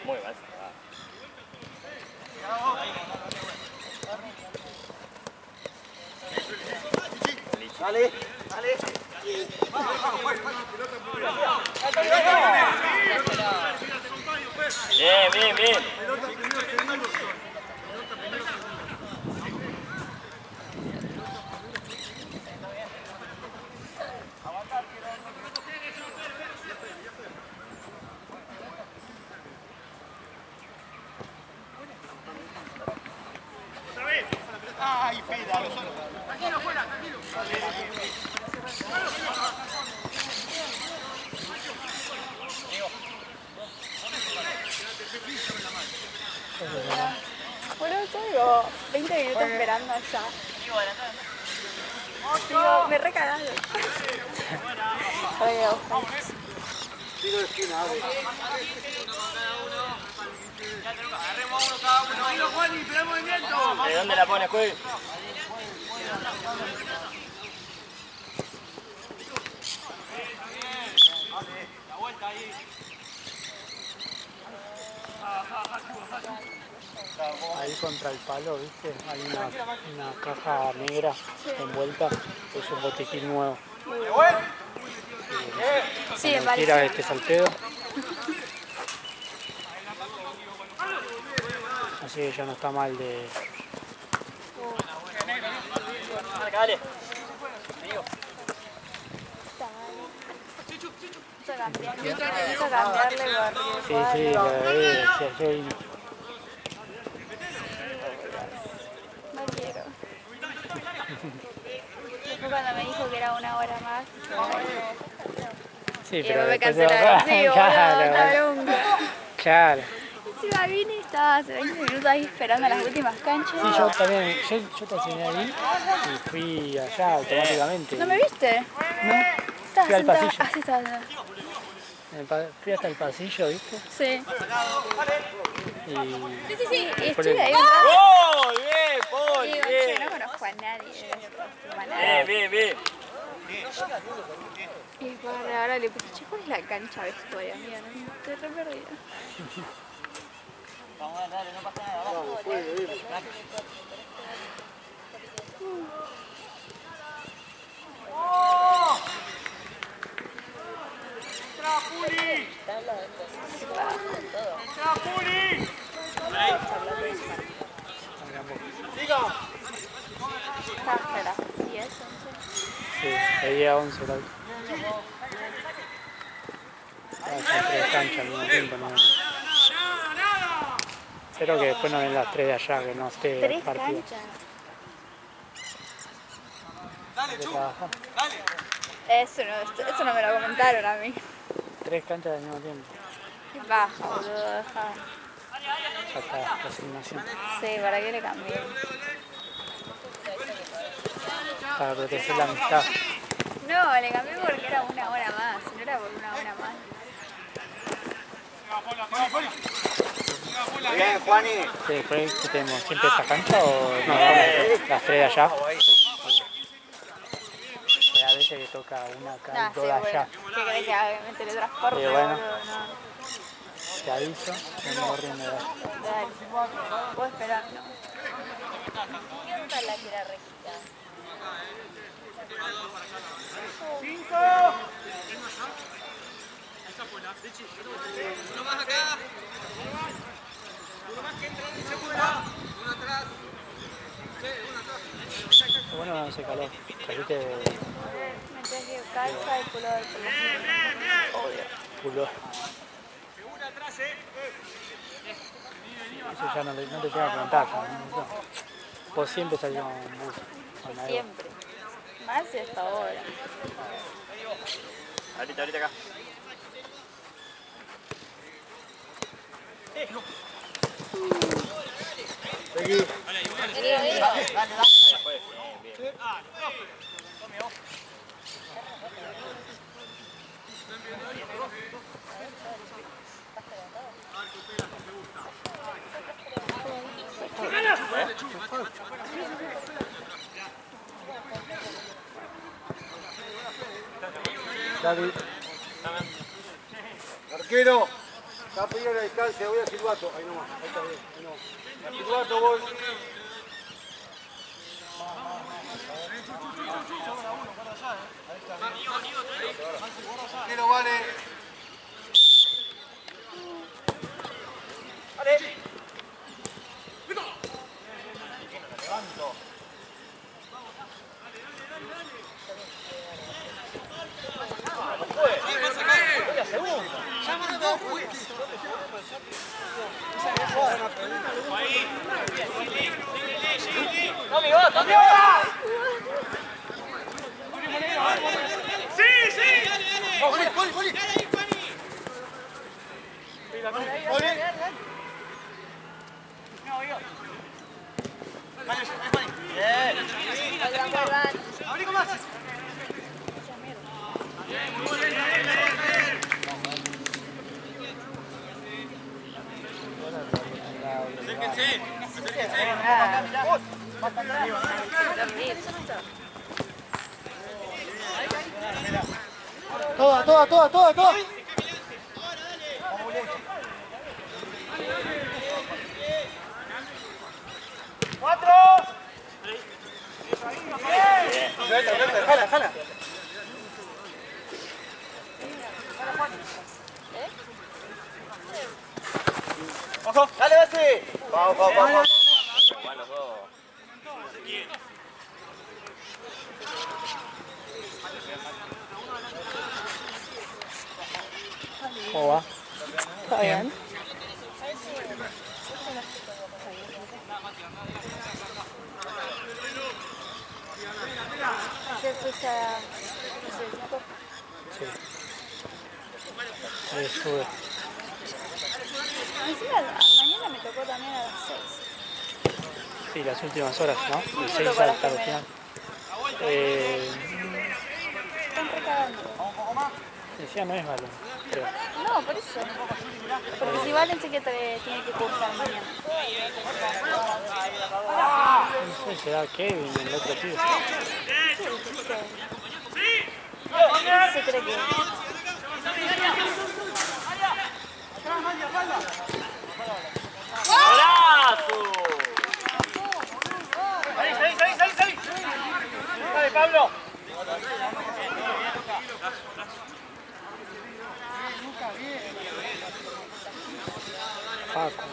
Muy mal. Dale, dale. Bien, bien, bien. Ay, Fede, tranquilo, fuera, tranquilo. Bueno, yo digo 20 minutos esperando allá. Digo, me recagado. Tiro de esquina, abre. Agarremos uno cada uno. Tranquilo, Juan, y espera el movimiento. ¿De dónde la pones, Juez? La vuelta ahí. Ahí contra el palo, ¿viste? Hay una caja negra envuelta, es un botiquín nuevo. Sí, me Cuando quiera parece. este salteo. Así que ya no está mal de... Dale. Quiso cambiarle porque Sí, lo de ayer no quiero. Después cuando me dijo que era una hora más, sí, y pero después me después cancelaron. Sí, boludo, claro, está bronca. claro. Encima vine y estaba hace 20 minutos ahí esperando las últimas canchas. Sí, yo también, yo te enseñé ahí y fui allá automáticamente. ¿No me viste? No, Estaba fui al sentada. pasillo. Ah, sí, estaba sentada. Fui hasta el pasillo, ¿viste? Sí. Y Sí, y Por estuve el- ahí un rato. ¡Oh! Bien, Paul, Y digo, che, no bien. conozco a nadie. Bien, bien, bien. Y para ahora le puse, che, ¿cuál es la cancha vestuaria? Mira, no estoy re perdida. Vamos a darle, no pasa nada. Vamos. ¡Entra, Juli! ¡Entra, Juli! Hasta las 10, 11. sí, pedía 11 la última. Son 3 canchas al mismo tiempo, ¿no? Espero que después no den las 3 de allá, que no esté 3 partido. canchas. Dale, De Chu, trabajar. dale. Eso no me lo comentaron a mí. 3 canchas al mismo tiempo. Qué baja, boludo, deja. Ya está la asignación. Sí, ¿para qué le cambié? Para proteger la amistad. No, le cambié porque era una hora más. No era por una hora más. Bien, Juani. ¿Sí, después que tenemos siempre esta cancha o no? Las 3 de allá. Porque a veces que toca una acá Nah, y sí, toda bueno. allá. ¿Qué querés que haga? ¿Me teletransporte, Pero bueno. boludo? No. Te aviso, vengo corriendo de allá. Dale. Vos esperando. ¿Qué onda la que era Regita? 5. Uno más acá. Uno más que entra y se fuera. Uno atrás. Sí, uno atrás. Lo bueno no hace calor. Trajiste Me traje calza y pullover por la noche. Obvio. pullover. Segunda atrás, Eso ya no te tengo que preguntar. ¿No? Vos siempre salís con bus. Con algo. Siempre. Más si hasta ahora. Ahorita, ahorita acá. Seguí. David, Arquero. Está pidiendo la distancia, voy a silbato. Ahí nomás, ahí está bien. Ahí nomás. A silbato voy. ¿Qué lo vale? Toda. Jala. Ojo, dale, Basi. Vamos. ¿Cómo va? Está bien. ¿Qué fuiste a...? Sí. Ahí estuve. Encima, mañana me tocó también a las 6. Sí, las últimas horas, ¿no? De me 6 tocó la hasta el primera? final. Están recagando. Decía no es balón, creo. No, por eso. Porque si Valen sé que tiene que cursar mañana. No sé, será Kevin, el otro tío. Se cree que... ¡Golazo! Salí. Dale, Pablo. Paco.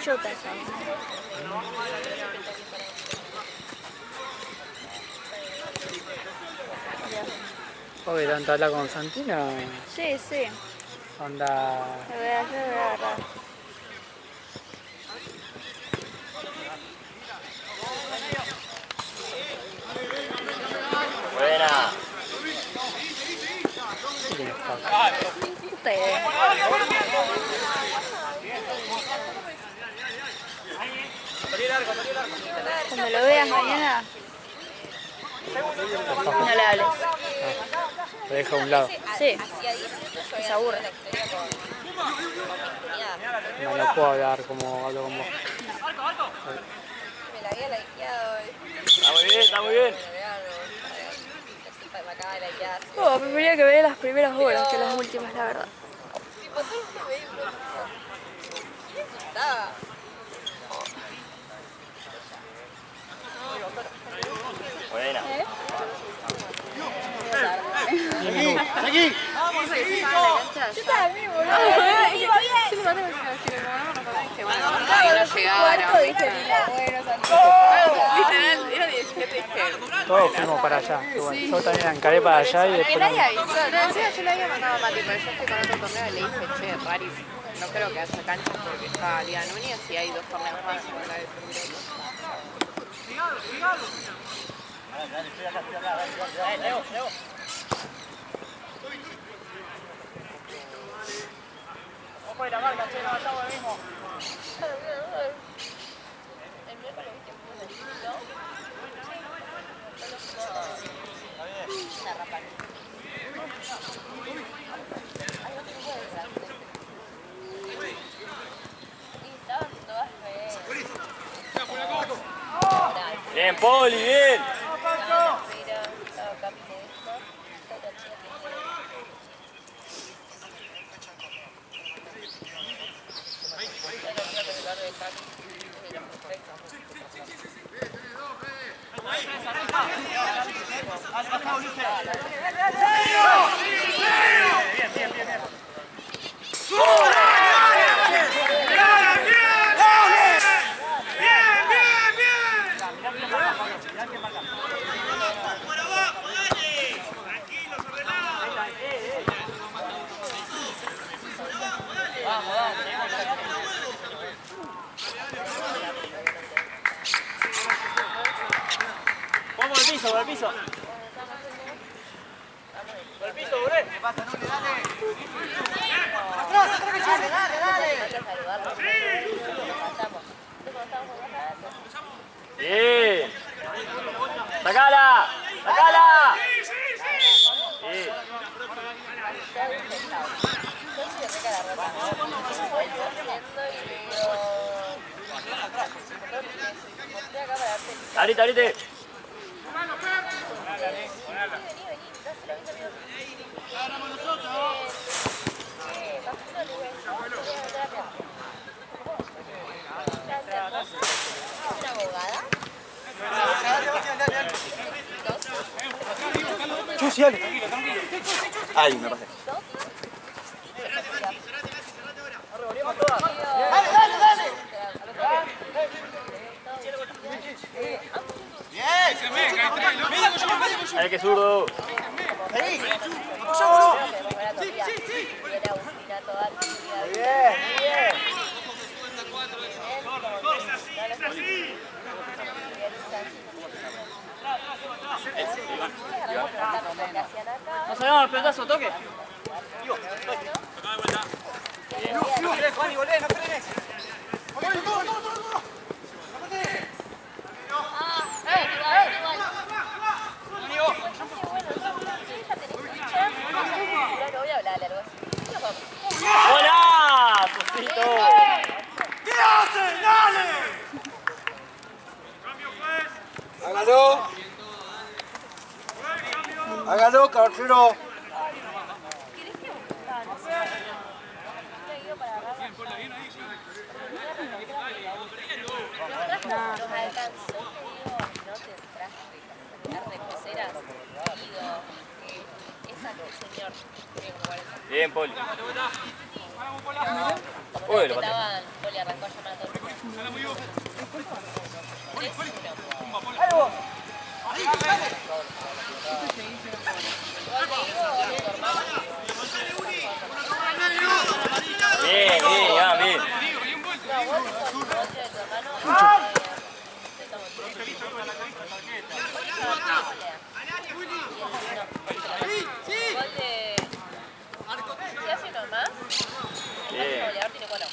Yo te Oye, tanto habla con Santino. Sí. Onda. Lo voy a agarrar. Buena. ¿Quién es Paco? Ustedes. Cuando lo veas mañana, no le hables. Lo deja a un lado. Sí, se aburre. No puedo hablar como hablo con vos. Me la había likeado hoy. Está muy bien. Me acaba de likear. Oh, preferiría que vea las primeras horas que las últimas, la verdad. Tipo, todo el mundo me dijo. ¿Quién estaba? Buena. Seguí. Yo también, boludo. Iba bien. Cuarto dije, mira, bueno, Literal, era 17 dijeron. Todos fuimos para allá. Y bueno, yo también encaré para allá y después. Nadie avisó. No, encima yo le había mandado a Mati, pero yo estoy con otro torneo y le dije, che, Rari, no creo que haya canchas porque está Liga Núñez y hay 2 torneos más en la de Figueiredo. Ojo de la marca, che, no, estamos el mismo. El miércoles viste que fuimos al instituto. Una rapal. Hay otro grupo de franceses. Y estaban todas re... Bien, Poli, bien. Estaba Capi de esto. Esta otra chica que Vamos al piso, al piso. Al piso, boludo. Bien. ¡Sacala! ¡Sacala! Sí. Abrite, abrite. ¿Una abogada? Chusiale. Ay, me pasé. Ay, qué zurdo. Nos salgamos al pelotazo, toque. ¡Hola! ¡Sosito! Hágalo. Hágalo, caballero. Los alcanzó, te digo, no te traje las reposeras. Digo, esa señor, Bien, Poli. como Uy, que lo pateé. estaban, Poli arrancó a llamar a todo el mundo. 3-1. Bien, bien, ya, bien. No, vos con tu hermano. Gol de... Si hace uno más, el Bien. goleador tiene bueno.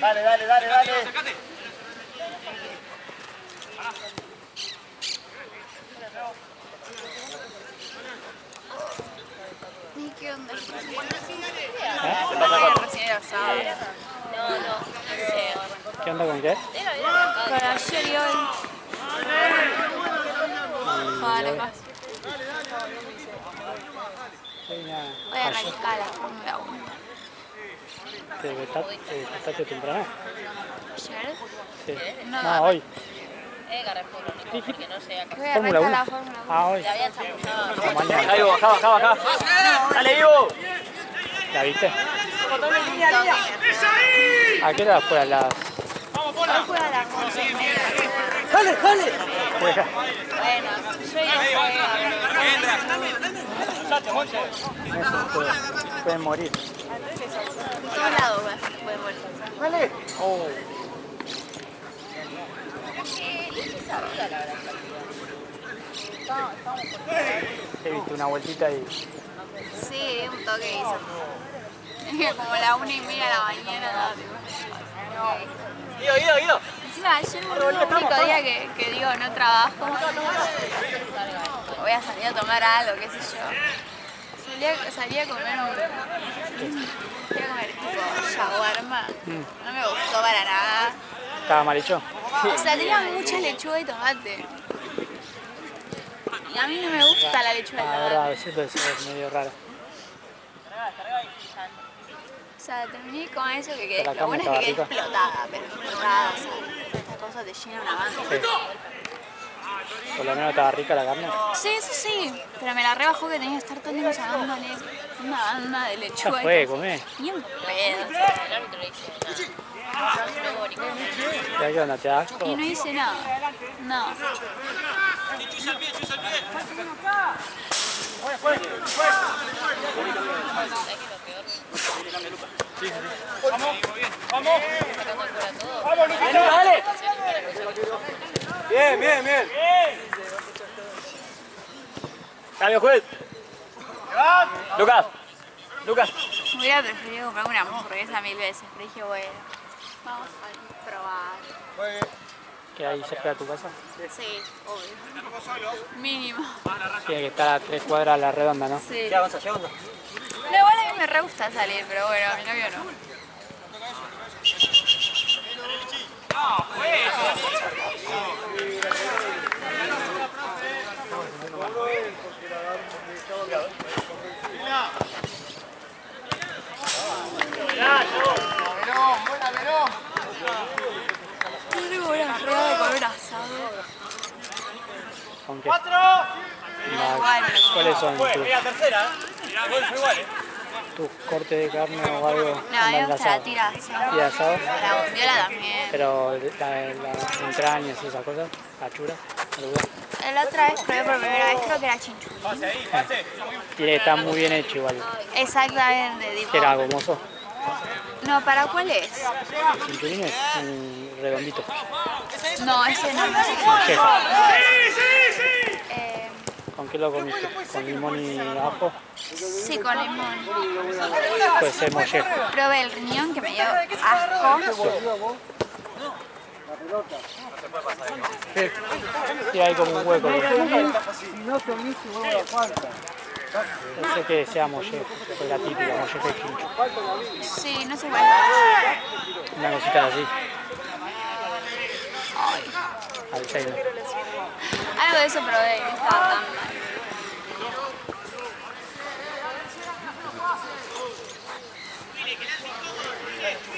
Dale, dale, dale, dale. ¿Y qué onda? Se pasa cuatro. Recién era sábado. No, no sé. ¿Qué onda con qué? Debe haber arrancado. Para ayer y hoy. Vale, más. Voy a arrancar la Fórmula 1. ¿Te despertaste temprano? ¿Ayer? Sí. No, No, hoy. Carrefour, lo único porque no llega casi. Voy a Fórmula arrancar 1. la Fórmula 1. Ah, hoy. Le habían chamullado. O mañana. Ahí, bajá, bajá, bajá. Dale, Ivo. ¿La viste? Domingo. ¿A qué hora fue? A las... Hoy juega a las 11:30. Dale, dale. Juega. Bueno, yo iba a jugar. Eso pueden morir. En todos lados puede morir. Dale. Oh. He visto una vueltita y... Sí, un toque hizo. Como la 1:30 de la mañana. Guido, Guido, Guido. Encima ayer fue el único día que digo no trabajo. Voy a salir a tomar algo, qué sé yo. Salí a comer fui a comer tipo shawarma. No me gustó para nada. ¿Estaba mal hecho? O sea, tenía mucha lechuga y tomate. Y a mí no me gusta la lechuga y Ah, el verdad, a tomate. veces puede ser medio raro. O sea, terminé con eso que quedé. Pero la Lo carne bueno es que quedé estaba rica. explotada, pero explotada. O sea, esta cosa te llena una banda. Sí. Por lo menos estaba rica la carne. Sí, eso sí, pero me la rebajó que tenía que estar todo el tiempo llamándole una banda de Ya lechuga. fue, y cosas. comé. Ni un pedo. El árbitro le dice nada. No hubo ningún momento. ¿Ya qué onda? ¿Te da asco? Y no hice nada. No. Dale. Bien, bien, bien. Cambio, juez. Lucas. Lucas. Hubiera preferido comprarme una hamburguesa 1000 veces, pero dije, bueno, vamos a probar. Que ahí cerca de tu casa. Sí, obvio. Mínimo. Tiene que estar a 3 cuadras a la redonda, ¿no? Sí. Ya avanza, ya avanza. No, igual a mí me re gusta salir, pero bueno, a mi novio no. Tengo una rueda de comer asado. ¿Con qué? Igual. ¿Cuáles son Mira, tercera. Gol fue igual, tus cortes de carne o algo? No, a mí me ¿Andan gusta la asado? tira asado. ¿Tira asado? La bondiola también. Pero las entrañas y esas cosas, la chura, ¿no te gusta? La otra vez probé por primera vez, creo que era chinchulín. Tiene que estar muy bien hecho igual. Exactamente, tipo. ¿Qué era gomoso? No, ¿para cuál es? Chinchulín es un redondito. No, ese no. Molleja. Eh, ¿Con qué lo comiste? ¿Con limón y ajo? sí, con limón. Puede ser molleja. Probé el riñón que me dio asco. Sí, hay como un hueco. Si no te unís, vuelvo a la falta. No sé que sea molleja, es la típica molleja de chincho. Sí, no sé cuál es. Una cosita así, Ay, Alzheimer. algo de eso probé y no estaba tan mal.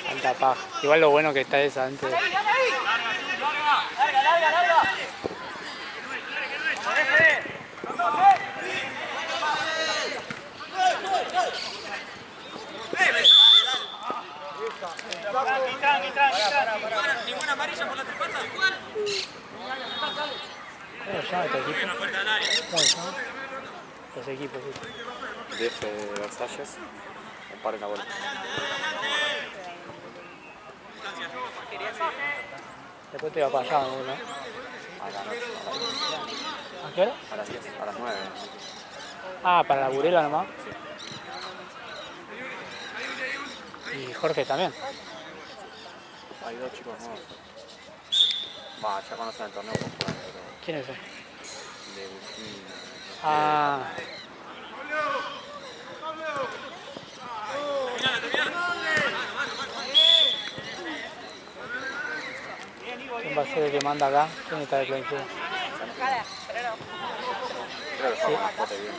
Tanta paja. Igual lo bueno que está esa antes. Ninguna amarilla por la espalda. ¿Cómo se llama este equipo? ¿Cómo se llama? Los equipos, sí. DF Versalles. Comparen la vuelta. Después te va para allá, ¿no? A la noche, ¿A qué hora? a las 10, a las 9. Ah, para la burela nomás. Y Jorge también. Hay dos chicos nuevos. Va, ya conocen el torneo por jugar, pero ¿Quiénes son? de Agustín. Ah, ¿quién va a ser el que manda acá? ¿Quién está de Plainfield? Creo que juega con la foto bien.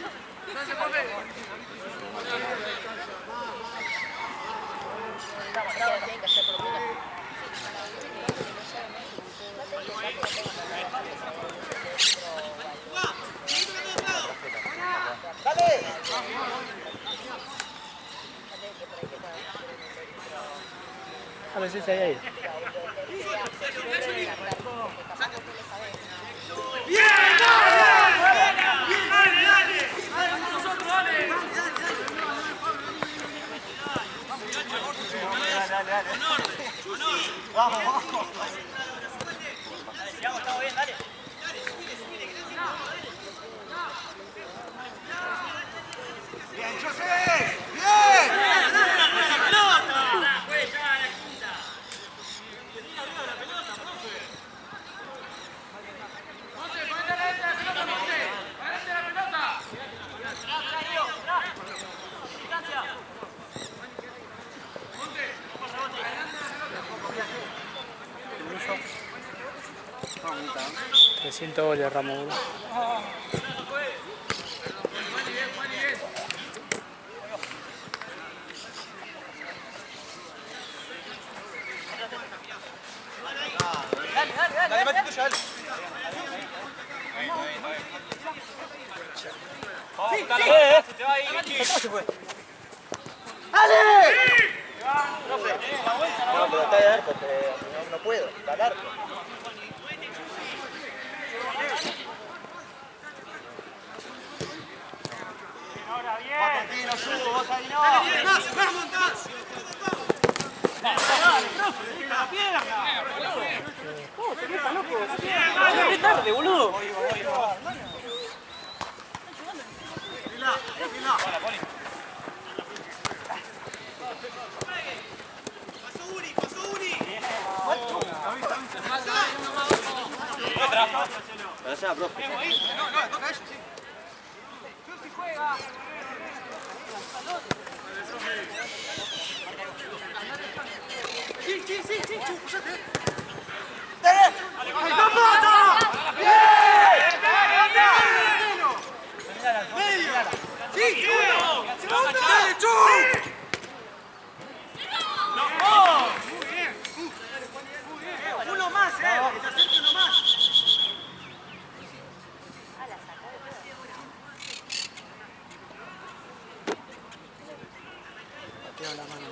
A ver si se ahí. $300 goles, Ramos. Dale, mate tuyo, dale. Se te va a ir, Vicky. No, pero está de arco, no puedo, está de arco. Patentino, ayudo, vos ahí no. Dale, más, montás. ¡Qué tarde, boludo! Pasó Uri. Para allá, profe. No, toca a ellos, sí. Sí, pusate. Sí, segundo. Dale, Chu. Muy bien. Uno más, que se acerque uno más. Pateó la mano.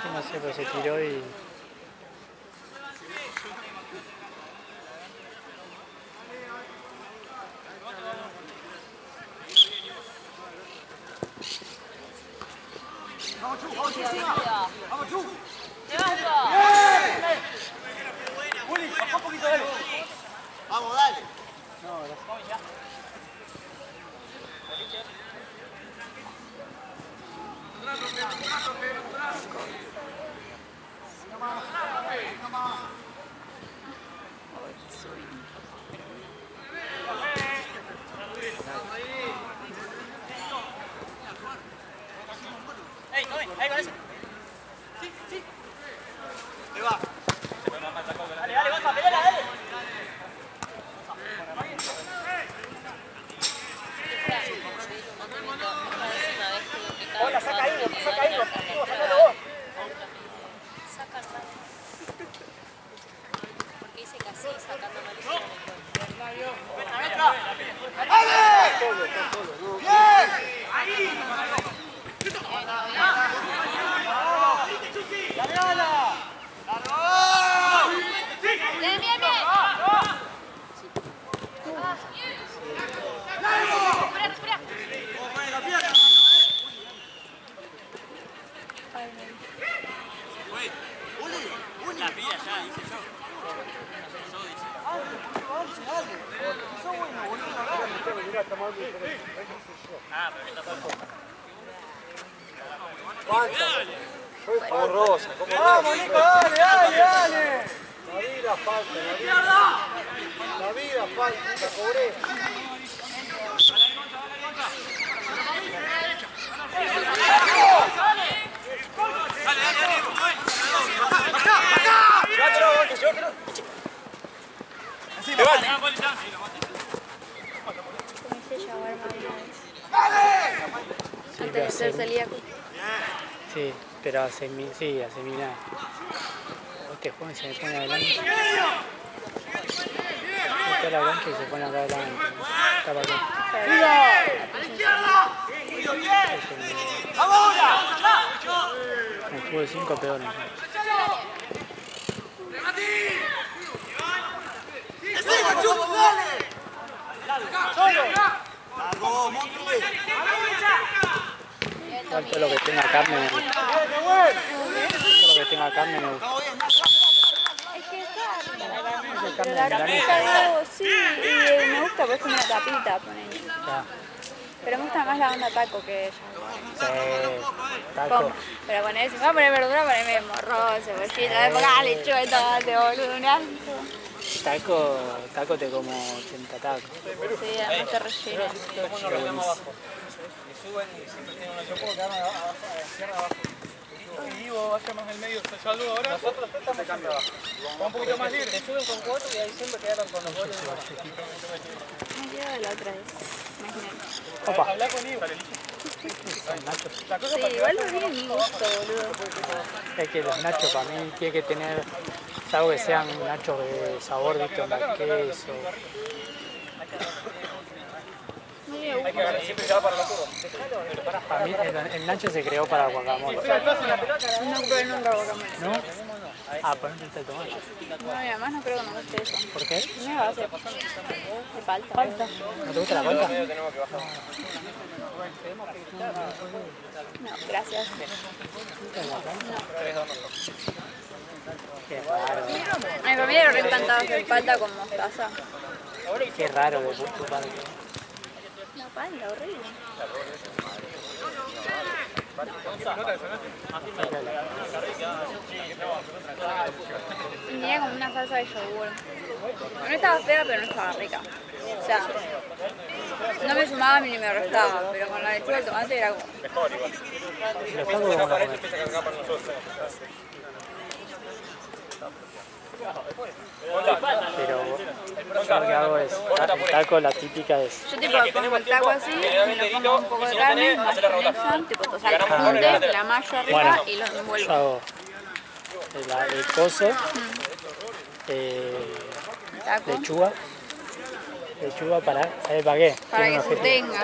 Que no sé, pero se tiró y... Vamos, Chu. Uli, baja un poquito, dale. Vamos, dale. ¡Ey, ahí con eso! Ahí va. Dale, baja, pelala, dale. Hola, saca ahí, sácalo vos. Sacan mal. Porque dice que así, sacando malísimo Bien, bien, bien. Respira, respira. La pilla ya, dice yo. Ah, pero está todo. Como Rosa, como Rosa. Vamos, Nico, dale. La vida falta, la vida falta, la pobreza. Comencé a llamarme antes de ser celíaco. Sí, pero hace mil años. Este joven se me pone adelante. Está a la blanca y se pone acá adelante. Está para acá. En el fútbol 5 peor. ¿No? Todo lo que tenga carne me gusta. Todo lo que tenga carne me gusta. Es que es carne. Pero la carnita no, sí, y me gusta pues una tapita, ponele. Ya. Pero me gusta más la onda taco que ella. Sí, taco. Pero poner, si me voy a poner verdura, ponerme morrón, cebollita, lechuga, lechuga y tomate, boludo, un asco. Taco te como tentataco. Sí, a mí te rellena. Y vos vaya más en el medio, te salvo ahora. Nosotros estamos cambio abajo. Va un poquito más libre. Te suben con 4 y ahí siempre quedaron con los goles. Me quedo de la otra vez, imagínate. Opa. Habla con Ivo. Sí, igual no tiene mi gusto, boludo. Es que los nachos para mí tiene que tener, salvo que sean nachos de sabor, visto, onda queso. Muy Hay que agarrar, siempre se va para los zurdos. Para mí el Nacho se creó para guacamole. No compré nunca guacamole. ¿No? Ah, pues no te tomas. No, y además no creo que me guste eso. ¿Por qué? No me va a hacer. Me falta. ¿No te gusta la palta? Tenemos que bajar. No, gracias. Qué raro. A mi familia le encanta hacer palta con mostaza. Qué raro de tu parte. Una palta horrible. Y tenía como una salsa de yogur. No estaba fea, pero no estaba rica. O sea, no me sumaba ni me restaba, pero con la lechuga y el tomate era como... Mejor igual. Los tacos como la comer. Empieza a cargar para nosotros. Pero yo lo que hago es, el taco, la típica es, Yo tipo pongo el taco así, le pongo un poco de carne, mayonesa, tipo o sea, el junte, la mayo arriba bueno, y lo yo envuelvo. hago el coso, Taco, lechuga para, ¿sabes para qué? para Tiene que un objetivo.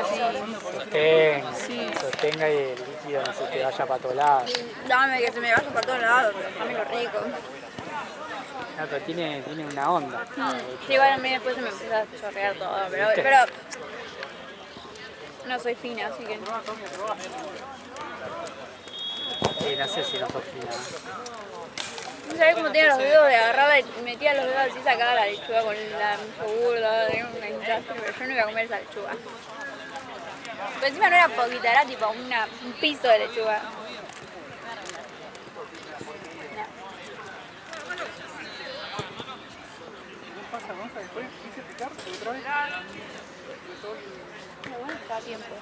sostenga así. Sostenga y el líquido no se te vaya para todos lados. Dame que se me vaya por todos lados, pero déjame lo rico. No, pero tiene una onda. Sí, igual a mí después se me empieza a chorrear todo, pero no soy fina, así que no. No sé si no sos fina. No sabés cómo tenía los dedos de agarrarla y metía los dedos así y sacaba la lechuga con la yogur, era un desastre, pero yo no iba a comer esa lechuga. Pero encima no era poquita, era tipo un piso de lechuga. Pero bueno, está a tiempo.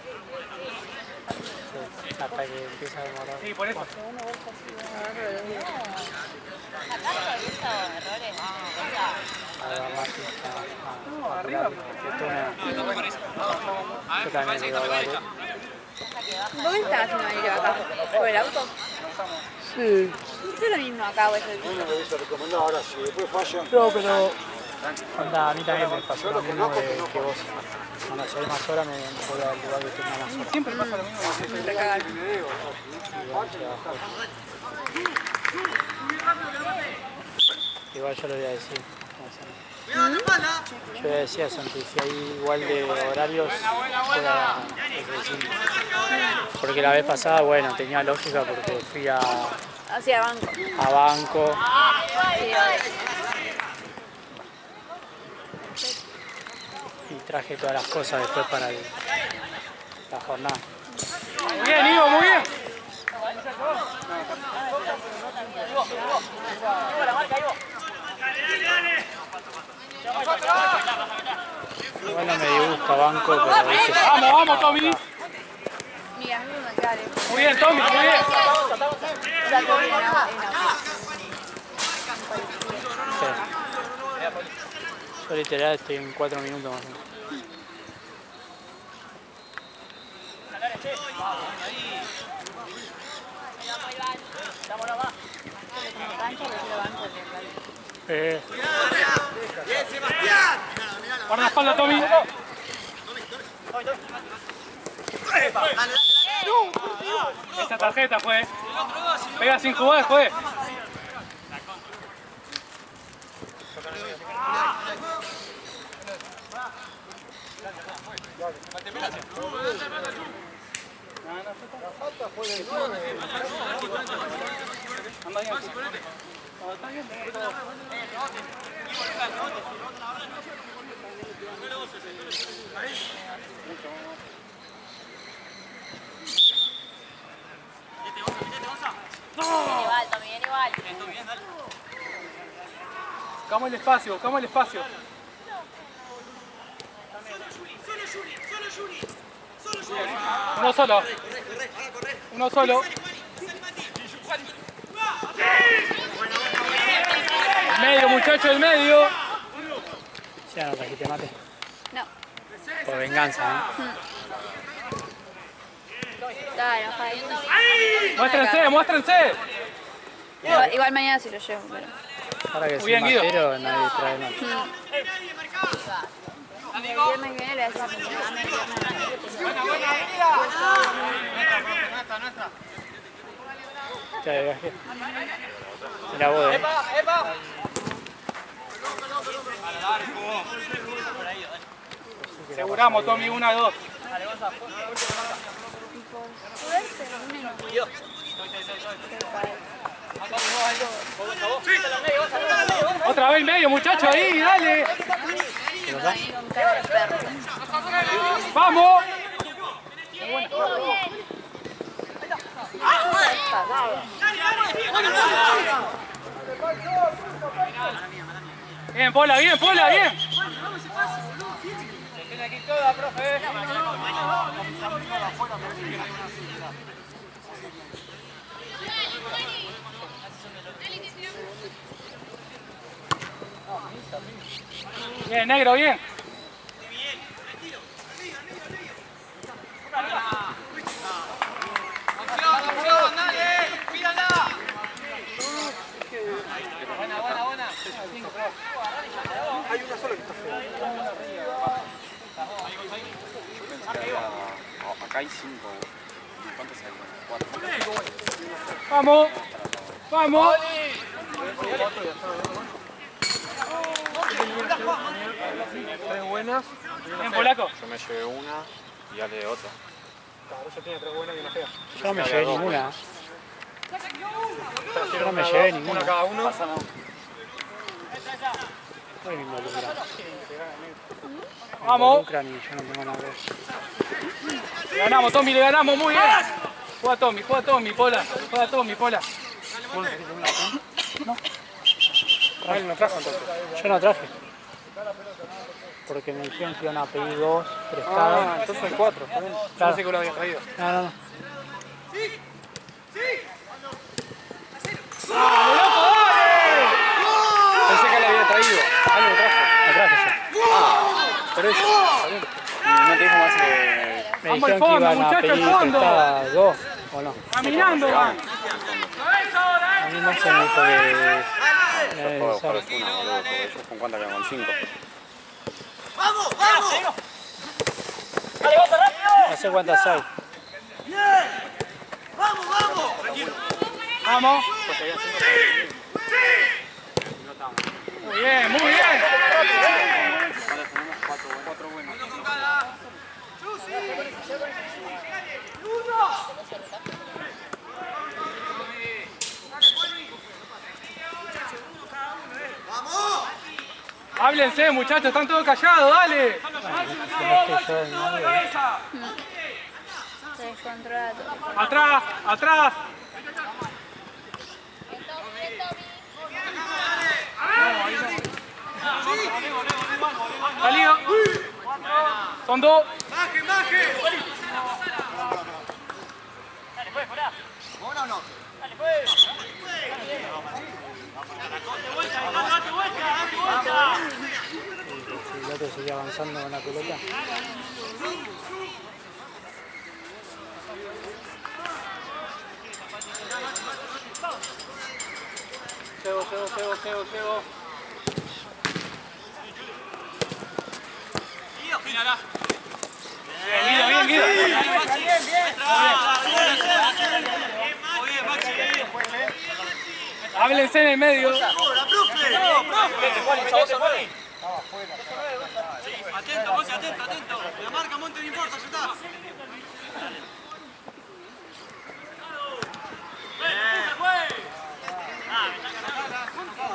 Hasta que empieza a demorar. Sí, por eso. Sacando esos errores, Algo más arriba. Yo también digo, vale. ¿Vos qué estás haciendo ahí acá? ¿Por el auto? Sí. Es lo mismo acá, o es el No me hubiese recomendado ahora, si después fallan. No, pero onda, a mí también me pasó lo mismo que vos. Cuando si hay más horas me voy al lugar que tenga más horas. Siempre pasa lo mismo. me recagan. Igual yo lo voy a decir. Yo le decía a Santi, si hay igual de horarios, pueda decir. Porque la vez pasada, bueno, tenía lógica porque fui Hacia banco. a banco. Sí, vale. Y traje todas las cosas después para la jornada. Muy bien, Ivo, muy bien. Igual no me disgusta banco, pero ¿viste? Vamos, vamos, Tommy. Mira, a mí me queda lejos. Muy bien, Tommy, muy bien. Ya estoy en auto. Sí. Yo literal estoy en 4 minutos más o menos. Bien, Sebastián. Guarda la espalda, Tommy. Esa tarjeta fue. Pega sin jugar, fue. igual, Tommy, bien igual. Buscamos el espacio, buscamos el espacio. Uno solo. Uno solo. El medio, muchacho, el medio. Ya no trajiste mate. No. Por venganza, ¿eh? Estaba enojadito. Muéstrense, muéstrense. Igual mañana sí lo llevo, pero... Ahora que Muy soy bien, Guido. matero, nadie trae mate. Y el viernes que viene le decía que me llame el viernes de la noche, que Buena, nuestra. Te viaje. Mira vos, ¡Epa! Aseguramos, Tommy, 1-2. Otra vez medio, muchacho, ahí, dale. con cara de perro. ¡Vamos! Bien, Pola, bien, Pola, bien. Se tiene aquí toda, profe. Bien, negro, bien. ¡Acción, dale! ¡Mírala! Buena. Hay una sola que está fea. Acá hay 5. ¿Cuántos hay? 4. Vamos. Vamos. Tres buenas. Bien, polaco. Yo me llevé una y Ale otra. Claro, ella tiene tres buenas y una fea. Yo no me llevé ninguna. Yo no me llevé ninguna. Una cada uno. Ay, me involucra. Vamos. Me involucran y yo no tengo nada que ver. Le ganamos, Tommy, le ganamos, muy bien. Juega Tommy, Pola. Juega Tommy, Pola. Ah, él no trajo entonces. Yo no traje. Porque me dijeron que iban a pedir 2 prestados. Ah, entonces hay 4. Yo Claro. pensé que uno había traído. No. Pensé que él había traído. Algo lo trajo. No traje yo. Por eso. Está bien. No te dijo más que... Me Vamos al dijeron que fondo, iban a muchacho, al pedir fondo. prestadas 2, ¿o no? Caminando, va. A mí no se me dijo que... Joder, ojalá es una, boludo, porque ellos con cuánta quedan con 5. No sé cuántas hay. Vamos. Muy bien, muy bien. Háblense, muchachos, están todos callados, dale. Es que yo no veo. Se descontrola todo. Atrás. Salido. Son 2. Si el otro sigue avanzando con la pelota. Cebo. Bien, Guido. Háblense en el medio. Atento, José, atento. La marca Monte no importa, ya está.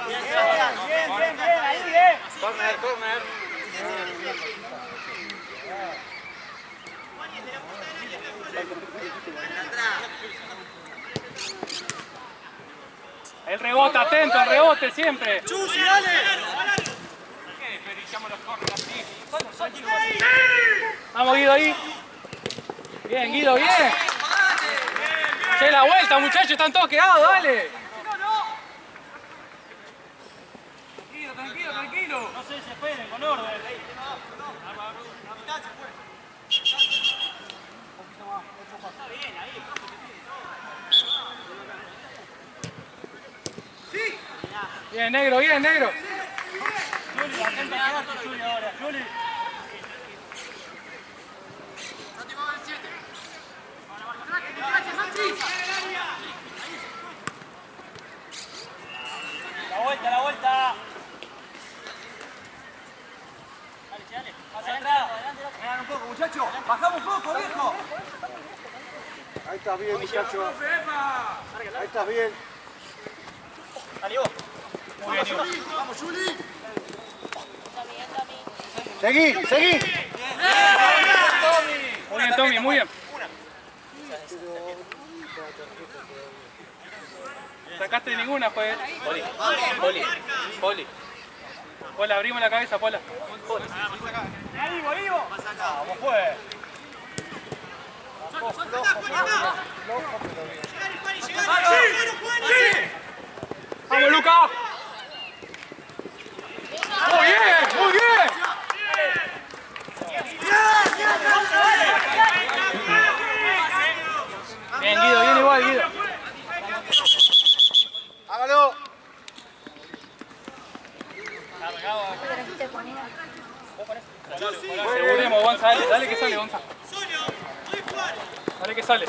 Bien, ahí, bien. Corner. El rebote, atento, el rebote siempre. ¡Chusi, dale! Vamos, Guido, ahí. Bien, Guido, bien. Che, la vuelta, muchachos, están todos quedados, dale. Tranquilo. No se desesperen, con orden. Bien, negro. Juli, atenta a quedarte, Juli, ahora. Juli. Ahí estás bien, muchacho. Ahí estás bien. Muy bien, Nico. Vamos, Juli. Seguí, seguí. Muy bien, Tommy, muy bien. Sacaste ninguna, pues. Poli. Pola, abrimos la cabeza, Pola. Vamos, pues. ¡Vamos, Luca! ¡Muy bien! ¡Muy bien! Bien, Guido, bien igual, Guido. Hágalo. Aseguremos, Gonza, dale que sale, Gonza. Dale que sale.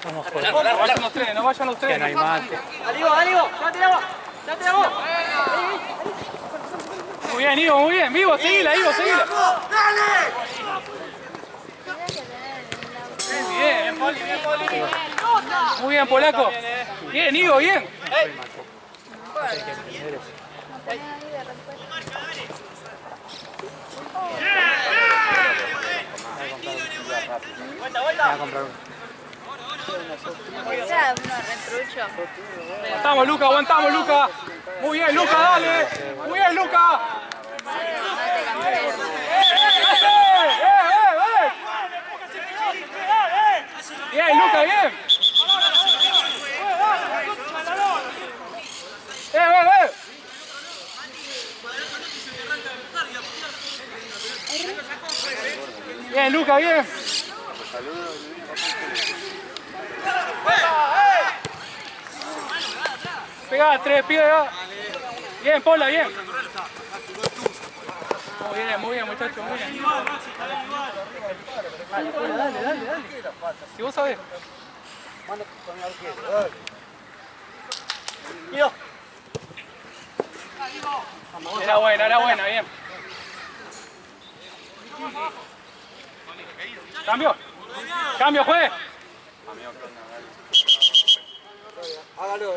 Vamos a No jugar. vayan los tres, no vayan los Que no hay tres. mate. Muy bien, Ivo, muy bien. Vivo, seguila, Ivo, seguila. Bien, Poli, bien, Poli. Muy bien, Polaco. Bien, Ivo, bien. Hay mate. Hay que entender eso. Voy a comprar uno. Era uno retrucho. Aguantamos, Luca, aguantamos, Luca. Muy bien, Luca, dale. Muy bien, Luca. Mate campero. Bien, Luca, bien. Bien, Luca, bien. Pegá, tres, pega. Bien, Pola, bien. Muy bien, muchachos, muy bien. Dale. Si vos sabés. Era buena, bien. Cambio, juez. Hágalo,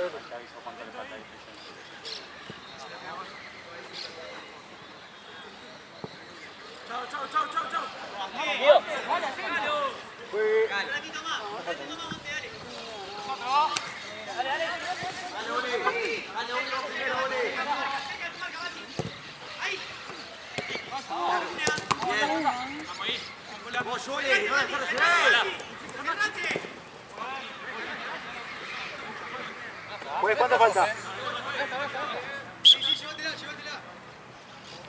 Pues, ¿cuánto falta?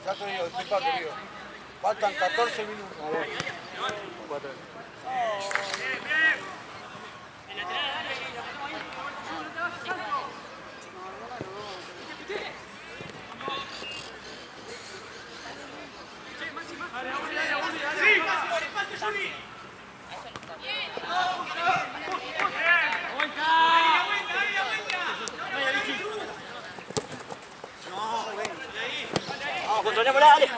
Ya te digo, estoy pato, digo. Faltan 14 minutos. A ver. 4. Vamos, controlémosla, dale.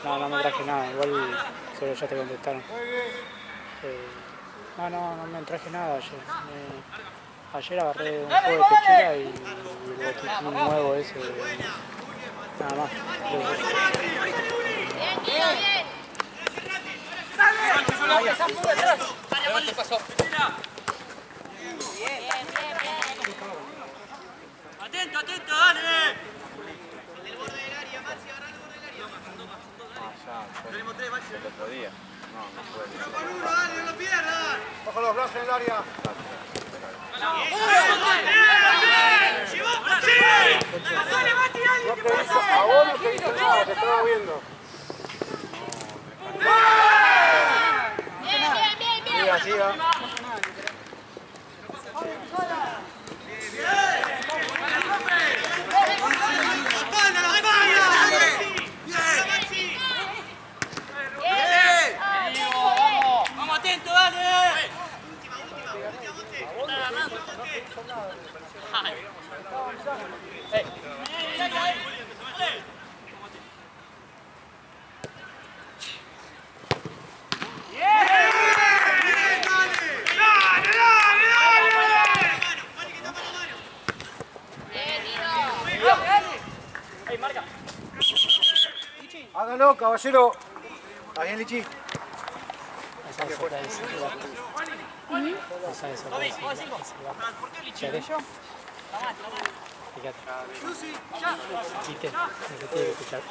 No me traje nada, igual solo ya te contestaron. No me traje nada ayer. Ayer agarré un juego de pechera y el botiquín nuevo ese. Nada más. Bien. Atento, dale. Tenemos 3, Maxi. El otro día. No puede. Uno con uno, dale, no lo pierdan. Bajo los brazos en el área. A vos no te hizo nada, te estaba viendo. Bien. Siga. Hágalo, caballero. ¿Está bien, Lichi? Esa es otra vez. Esa es otra vez. ¿Querés? Fíjate. ¿Viste? Lo que tiene que escuchar.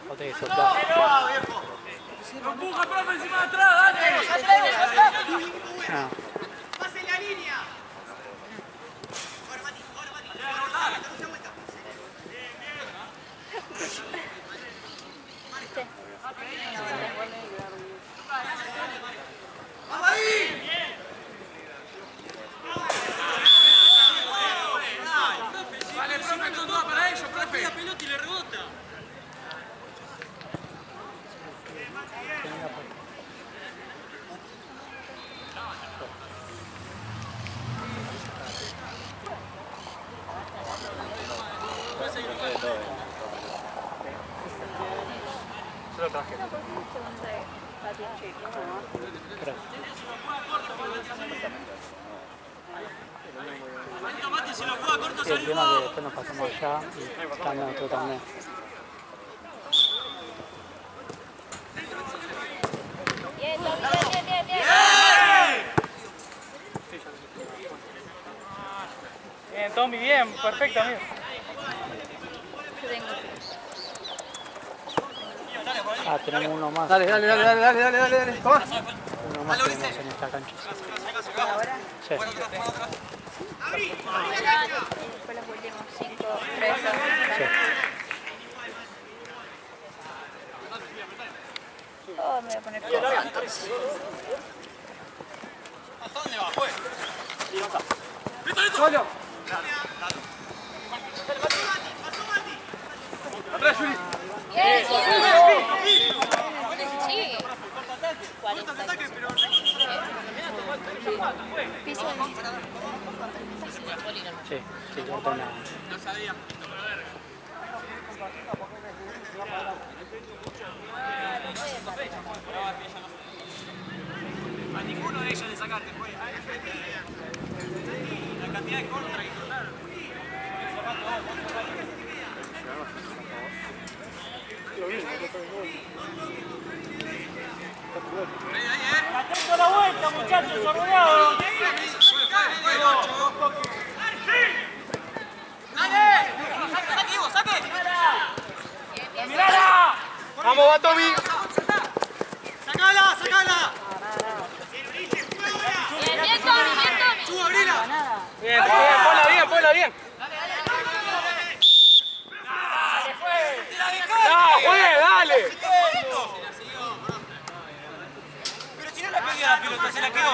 O te que soplar. ¡Empuja, profe, encima de atrás, dale! Ah. ¡Pase la línea! ¡Vamos ahí! Vale, profe, con todo para ellos, profe. La pelota y le rebota. Se lo traje. Si lo juega corto, Sí, el tema es que después nos pasamos allá y están en otro torneo. Bien, bien, bien. Bien, Tommy, bien, perfecto, amigo. Yo tengo. Ah, tenemos uno más. Dale. Toma. Uno más tenemos en esta cancha. Sí. Después los últimos 5 presos. Sí. Oh, me voy a poner cómoda entonces. ¿Hasta dónde va? Pues. Solo. Atrás, Juli. Bien, sí. 40. Piso de mí. Sí, sí, ya está nada. A ninguno de ellos le sacaste, pues. La cantidad de contra que cortaron. ¡Atento a la vuelta, muchachos, ordenados! ¡Dale! ¡Saque, Ivo, saque! ¡Mirala! Vamos, va Tommy. ¡Sacala, sacala! Bien, bien, Tommy, bien, Tommy. ¡Tú, abrila! Bien, ponla bien. Dale. Pero si no le perdió la pelota, se la quedó.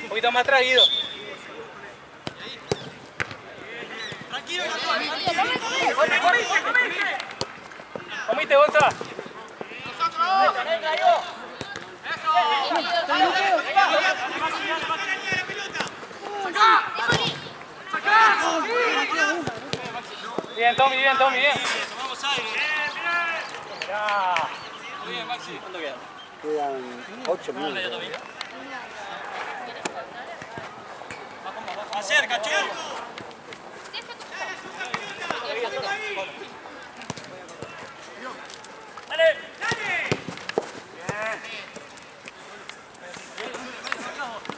Un poquito más traído. Tranquilo, Comiste, Gonza. Bien, Tommy, bien. vamos a ir. Ya. Muy bien, Maxi. ¿Cuándo queda? Quedan 8 minutos. Acerca, Chu.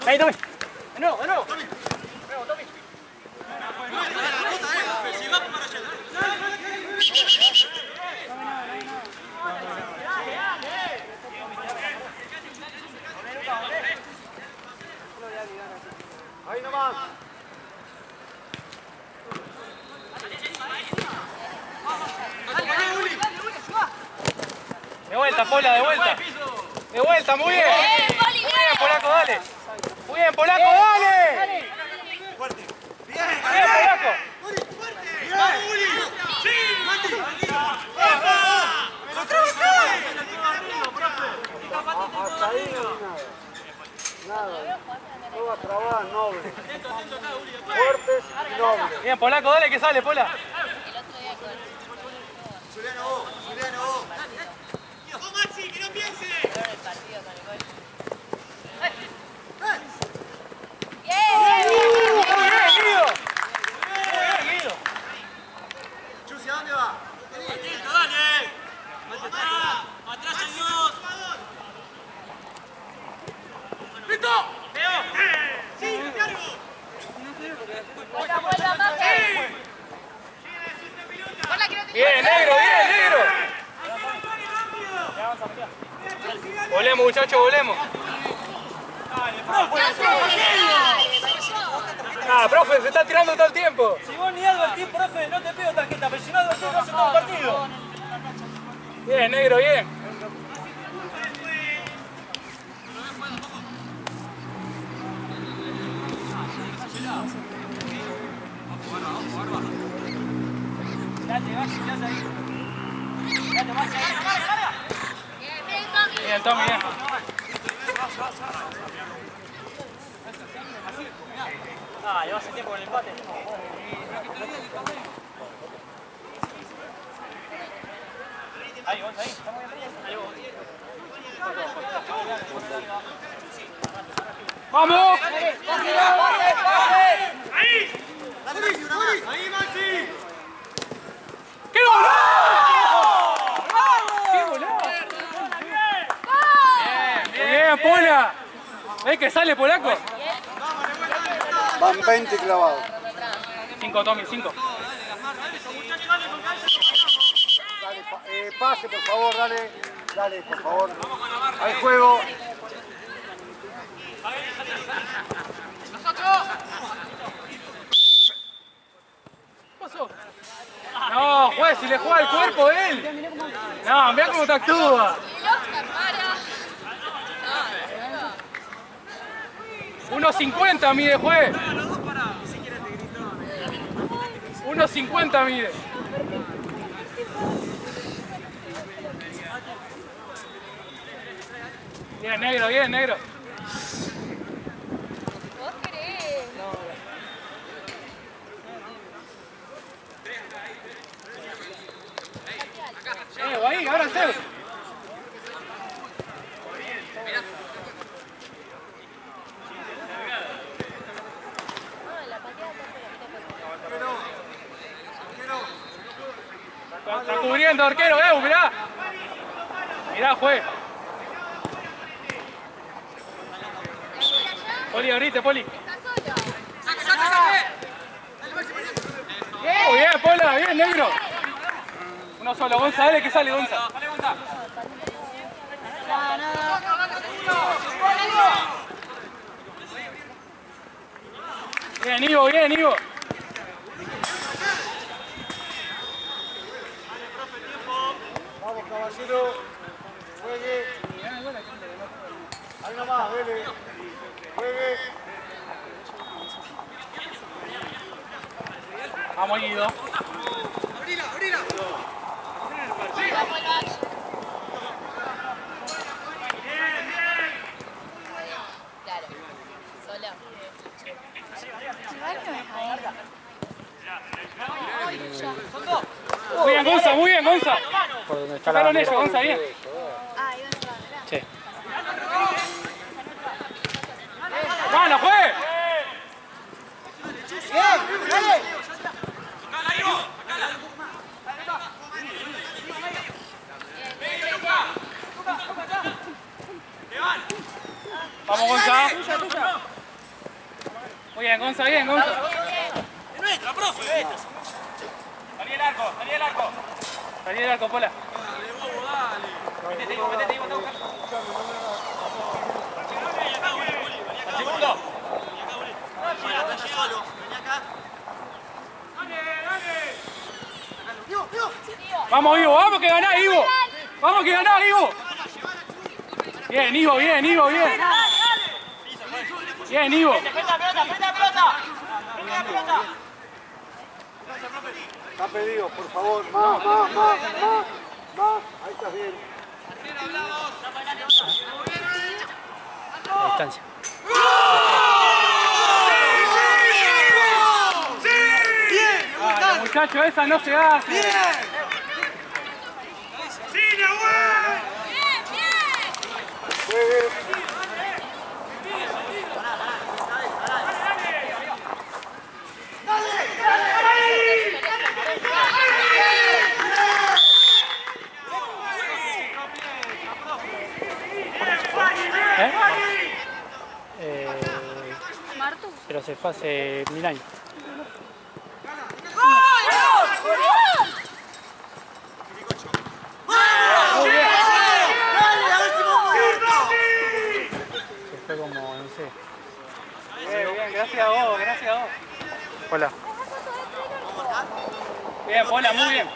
Ahí, Tommy. De nuevo. Si va para allá. Ahí nomás. De vuelta, Pola, de vuelta. De vuelta, muy bien. Poli, Muy bien, Polaco, dale. Muy bien, Polaco, dale. Bien, Polaco. Hasta ahí no hay nada. Nada. Todas trabadas nobles. Fuertes y nobles. Bien, Polaco, dale que sale, Pola. El otro día con Juliano, Juliano. ¡Vos, Maxi, que no piense! el partido con el gol. Bien, Guido. Bien, Guido. Chusi, ¿a dónde va? Atento, dale. Atrás hay dos. ¡Listo! ¡Veo! ¡Sí, largo! Vuelva, Mafe. Bien, negro, bien, negro. Volemos, muchachos, volemos. Ah, profe, se está tirando todo el tiempo. Si vos ni advertís, profe, no te pido tarjeta, pero si no advertís, no hace todo el partido. Bien, negro, bien. Bien, Tommy, bien. Ah, llevas el tiempo con el empate. Ahí, vamos ahí. ¡Vamos! ¡Ahí! ¡Dale, una más! ¡Ahí, Maxi! ¡Qué golazo! ¡Qué golazo! Bien, bien, Pola. ¿Ves que sale, Polaco? Van 20 clavados. 5, Tommy, 5. Dale, pase, por favor, dale. Dale, por favor. Al juego. ¿Qué pasó? No, juez, si le juega el cuerpo él. No, mirá cómo te actúa. 1.50 mide, juez. 1.50 mide. Bien, negro, bien, negro. ¿Vos querés? Ahí, ahora Zeus. Está cubriendo, arquero, mirá. Mirá, juez. Poli, abrite, Poli. Muy bien, Pola, bien, negro. Uno solo, Gonza, dale que sale, Gonza. Bien, Ivo, bien, Ivo. Vamos, caballero. Juegue. Ahí nomás, dele. Juegue. Vamos, Guido. ¡Abrila, abrila! Claro. Solo. Muy bien, Gonza, muy bien, Gonza. Por donde está la Sacaron ellos, bandera. Gonza, bien. Ah, iban a atrás. Sí. ¡Mano, juez! Vamos, Gonza. Muy bien, Gonza, bien, Gonza. ¡Nuestra, profe! Salí el arco, salí el arco. Salí el arco, Pola. Metete, Ivo, está buscando. Al segundo. Vení acá, solo. Vení acá. Vamos, Ivo, vamos que ganás, Ivo. Vamos que ganás, Ivo. Bien, Ivo, bien, Ivo, bien. Bien, Ivo. Está pedido, por favor. Más. Ahí estás bien. A distancia. Vale, muchachos, esa no se hace. Pero se fue hace 1000 años. Se fue como, no sé. Bien, gracias a vos, gracias a vos. Hola. Bien, Pola, muy bien.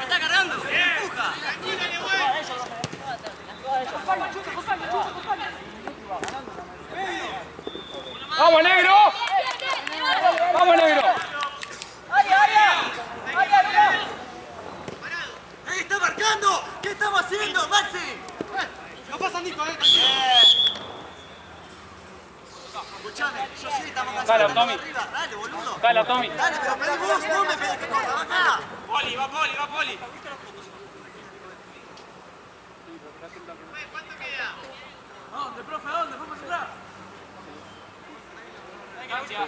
¡Está cargando! ¡Empuja! ¡Vamos, negro! ¡Vamos, negro! ¡Ahí está marcando! ¿Qué estamos haciendo, Maxi? No pasa, Nico, Escuchame, yo sé que estamos cansados. Dale, Tommy. Dale, boludo. Dale, Tommy. Dale, pero pedí vos, no me pedís que corra. Acá. Poli, va Poli. ¿Cuánto queda? ¿Dónde, profe? ¿Dónde? ¿Vamos atrás? Gracias.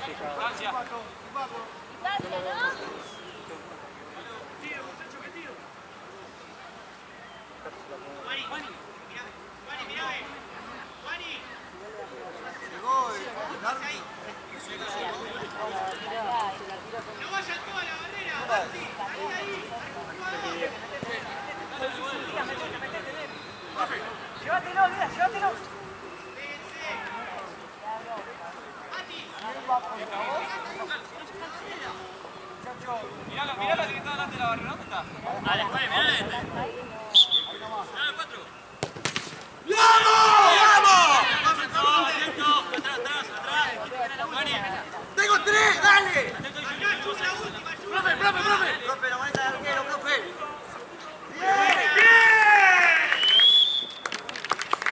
No vayan toda la barrera, llévatelo, mira, llévatelo. Mirá la que está delante de la barrera, ¿dónde está? Dale, mirá este. Mirá el 4. ¡Vamos! Atrás. ¡Tengo 3! ¡Dale! Profe.